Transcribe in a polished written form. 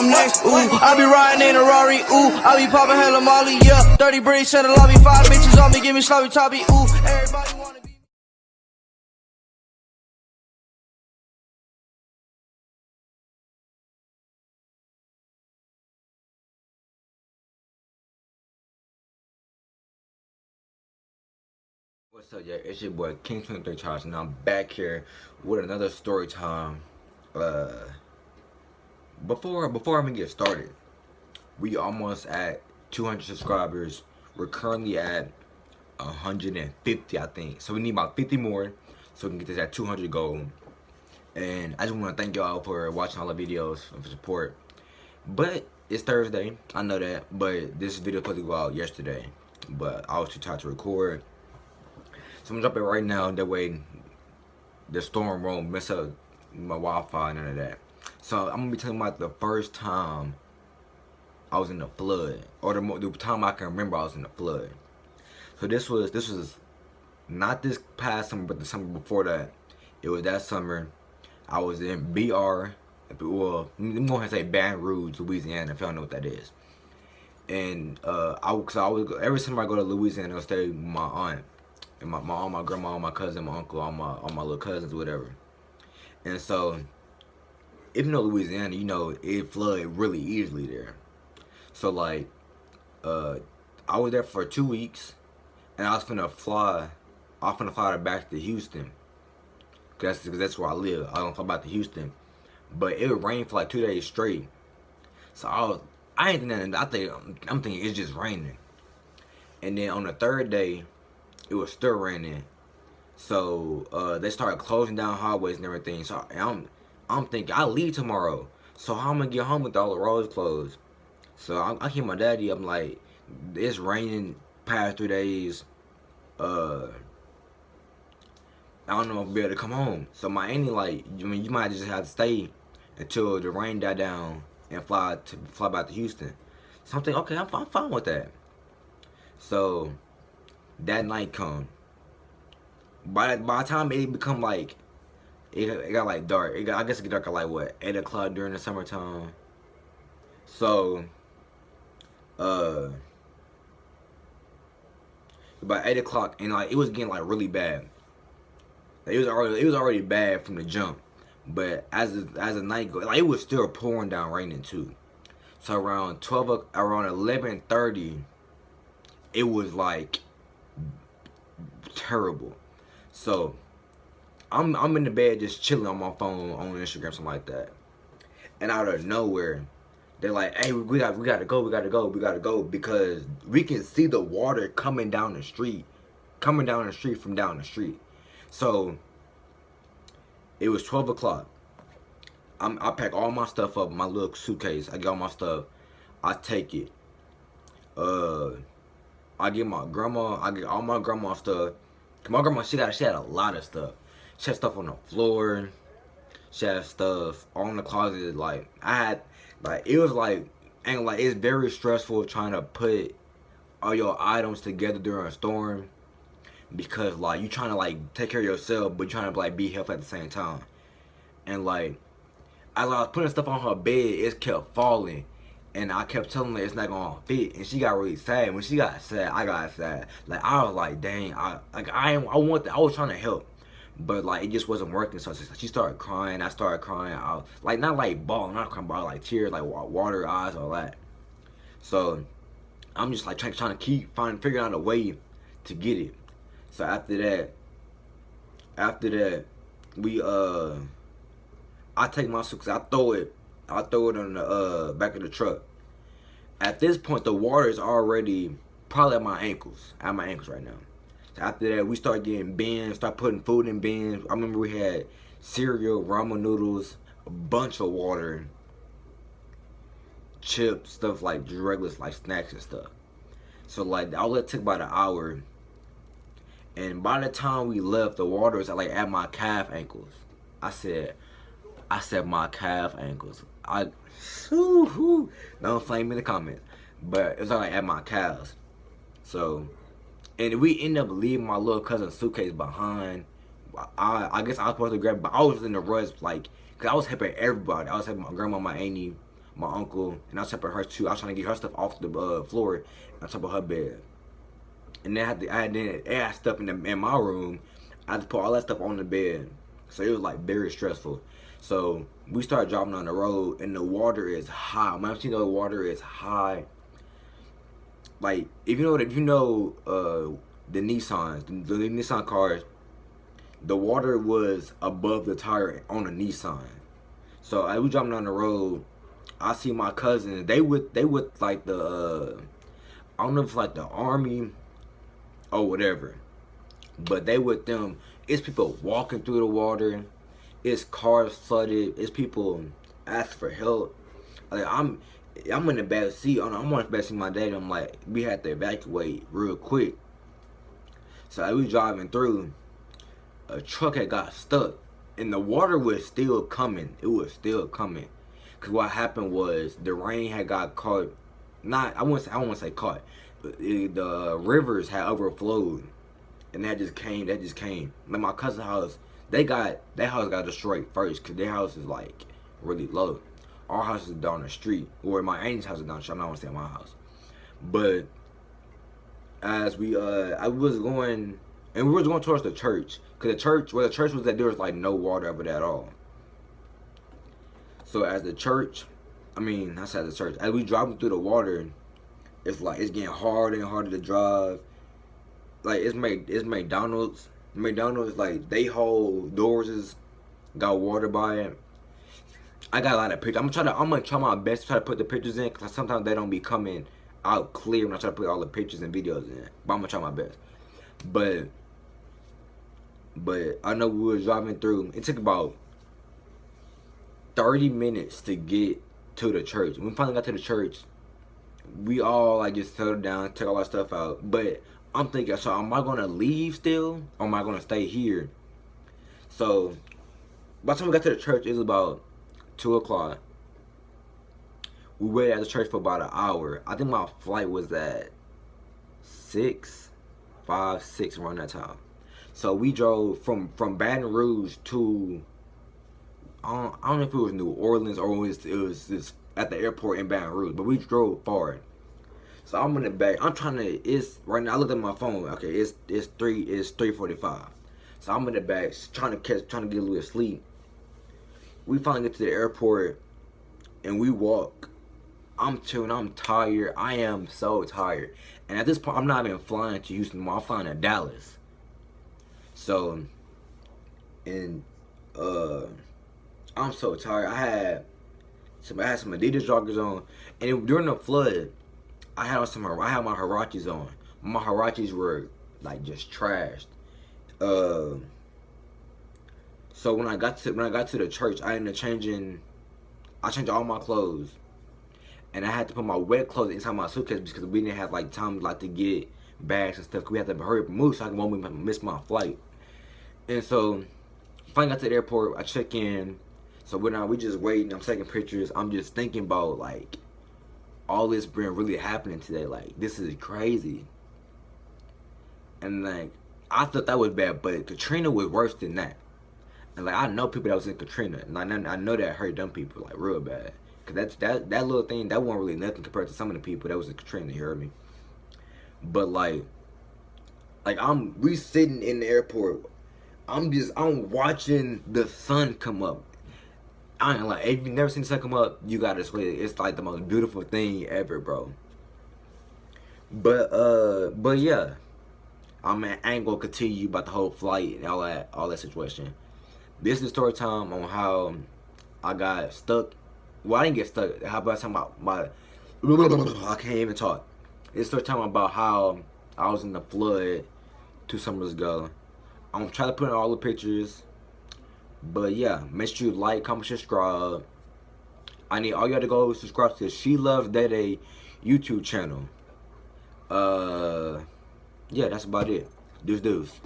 I'm next, ooh. I be riding in a Rari, ooh. I be popping hella Molly, yeah. 30 bricks in the lobby, 5 bitches on me, give me sloppy toppy, ooh. Everybody wanna be. What's up, yeah? It's your boy King 23 Charles, and I'm back here with another story time. Before I even get started, we almost at 200 subscribers. We're currently at 150, I think. So we need about 50 more, so we can get this at 200 goal. And I just want to thank y'all for watching all the videos and for support. But it's Thursday, I know that. But this video was supposed to go out yesterday, but I was too tired to record. So I'm gonna drop it right now, that way the storm won't mess up my Wi-Fi and none of that. So I'm gonna be talking about the first time I was in the flood, or the time I can remember I was in the flood. So this was not this past summer, but the summer before that. It was that summer. I was in BR, well, I'm going to say Baton Rouge, Louisiana, if y'all know what that is. And I was every summer I go to Louisiana, I'll stay with my aunt. And my aunt, my grandma, my cousin, my uncle, all my little cousins, whatever. And so, if you know Louisiana, you know it flooded really easily there. So like, I was there for 2 weeks, and I was finna fly back to Houston. Cause that's where I live. I don't fly back to Houston, but it rained for like 2 days straight. So I ain't thinking nothing. I'm thinking it's just raining. And then on the third day, it was still raining, so they started closing down highways and everything. So I'm thinking I leave tomorrow, so how I'm gonna get home with all the roads closed? So I hear my daddy. I'm like, it's raining past 3 days. I don't know if I'll be able to come home. So my auntie like, I mean, you might just have to stay until the rain died down and fly back to Houston. So I'm thinking, okay, I'm fine with that. So that night come. By the time it become like, it got like dark. I guess it got dark at like what, 8 o'clock during the summertime. So, about 8 o'clock, and like it was getting like really bad. Like, it was already bad from the jump, but as the night go, like it was still pouring down, raining too. So around 11:30, it was like terrible. So I'm in the bed just chilling on my phone, on Instagram, something like that. And out of nowhere, they're like, "Hey, we gotta go because we can see the water coming down the street from down the street." So it was 12 o'clock. I pack all my stuff up, my little suitcase. I get all my stuff. I take it. I get my grandma. I get all my grandma stuff. My grandma, she had a lot of stuff. She had stuff on the floor. She had stuff on the closet. Like it was like, and like it's very stressful trying to put all your items together during a storm, because like you trying to like take care of yourself, but you're trying to like be healthy at the same time. And like as I was putting stuff on her bed, it kept falling. And I kept telling her it's not gonna fit, and she got really sad. When she got sad, I got sad. Like I was like, dang, I was trying to help, but like it just wasn't working. So she started crying. I started crying. I was like, not like bawling, not crying, but like tears, like water, eyes, all that. So I'm just like trying to keep figuring out a way to get it. So after that, we I take my suitcase, I throw it on the back of the truck. At this point, the water is already probably at my ankles right now. So after that, we start getting bins, start putting food in bins. I remember we had cereal, ramen noodles, a bunch of water, chips, stuff like just regular like snacks and stuff. So like all it took about an hour, and by the time we left, the water was like at my calf ankles. I said my calf ankles. Don't flame me in the comments, but it was like at my calves. So, and we ended up leaving my little cousin's suitcase behind. I guess I was supposed to grab it, but I was in the rush, like, cause I was helping everybody. I was helping my grandma, my auntie, my uncle, and I was helping her too. I was trying to get her stuff off the floor on top of her bed. And then I had stuff in my room. I had to put all that stuff on the bed. So it was like very stressful. So we started driving on the road, and the water is high. Man, you know the water is high. Like if you know the Nissans, the Nissan cars, the water was above the tire on the Nissan. So as we driving down the road, I see my cousins. They with like the I don't know if it's like the army or whatever, but they with them. It's people walking through the water. It's cars flooded. It's people asking for help. Like I'm in the back seat. I'm on the back seat. My dad. I'm like, we had to evacuate real quick. So as we driving through, a truck had got stuck, and the water was still coming. It was still coming. Cause what happened was the rain had got caught. I won't say caught. The rivers had overflowed, and that just came. Like my cousin's house, their house got destroyed first, cause their house is like really low. Our house is down the street, or my aunt's house is down the street. I'm not gonna say my house, but as I was going, and we was going towards the church, cause where the church was at, there was like no water over there at all. So as the church, as we driving through the water, it's getting harder and harder to drive. Like it's McDonald's. McDonald's, like they whole doors is got water by it. I got a lot of pictures. I'm gonna try my best to try to put the pictures in, cause sometimes they don't be coming out clear when I try to put all the pictures and videos in. But I'm gonna try my best. But I know we were driving through. It took about 30 minutes to get to the church. When we finally got to the church, we all like just settled down, took all our stuff out. But I'm thinking, so am I gonna leave still, or am I gonna stay here? So by the time we got to the church, it was about 2 o'clock. We waited at the church for about an hour. I think my flight was at 6 around that time. So we drove from Baton Rouge to I don't know if it was New Orleans or it was just at the airport in Baton Rouge, but we drove far. So I'm in the back. It's right now. I looked at my phone. Okay, it's 3:45. So I'm in the back trying to get a little bit of sleep. We finally get to the airport and we walk. I'm tired. I am so tired. And at this point, I'm not even flying to Houston anymore. I'm flying to Dallas. So, and I'm so tired. I had some Adidas joggers on, and during the flood, I had my Huaraches on. My Huaraches were like just trashed. So when I got to the church, I changed all my clothes, and I had to put my wet clothes inside my suitcase because we didn't have like time to get bags and stuff. We had to hurry up and move so I won't miss my flight. And so finally got to the airport. I check in. So we just waiting. I'm taking pictures. I'm just thinking about like all this been really happening today. Like this is crazy. And like I thought that was bad, but Katrina was worse than that. And like I know people that was in Katrina, and I know that hurt them people like real bad. Cause that little thing that wasn't really nothing compared to some of the people that was in Katrina. You heard me? But like we sitting in the airport. I'm watching the sun come up. I ain't like, if you've never seen the sun come up, you gotta swear it's like the most beautiful thing ever, bro. But yeah, I ain't gonna continue about the whole flight and all that situation. This is story time on how I got stuck. Well, I didn't get stuck. How about talking about my? I can't even talk. This story time about how I was in the flood 2 summers ago. I'm trying to put in all the pictures. But yeah, make sure you like, comment, subscribe. I need all y'all to go subscribe to She Loves Dede YouTube channel. Yeah, that's about it. Deuce.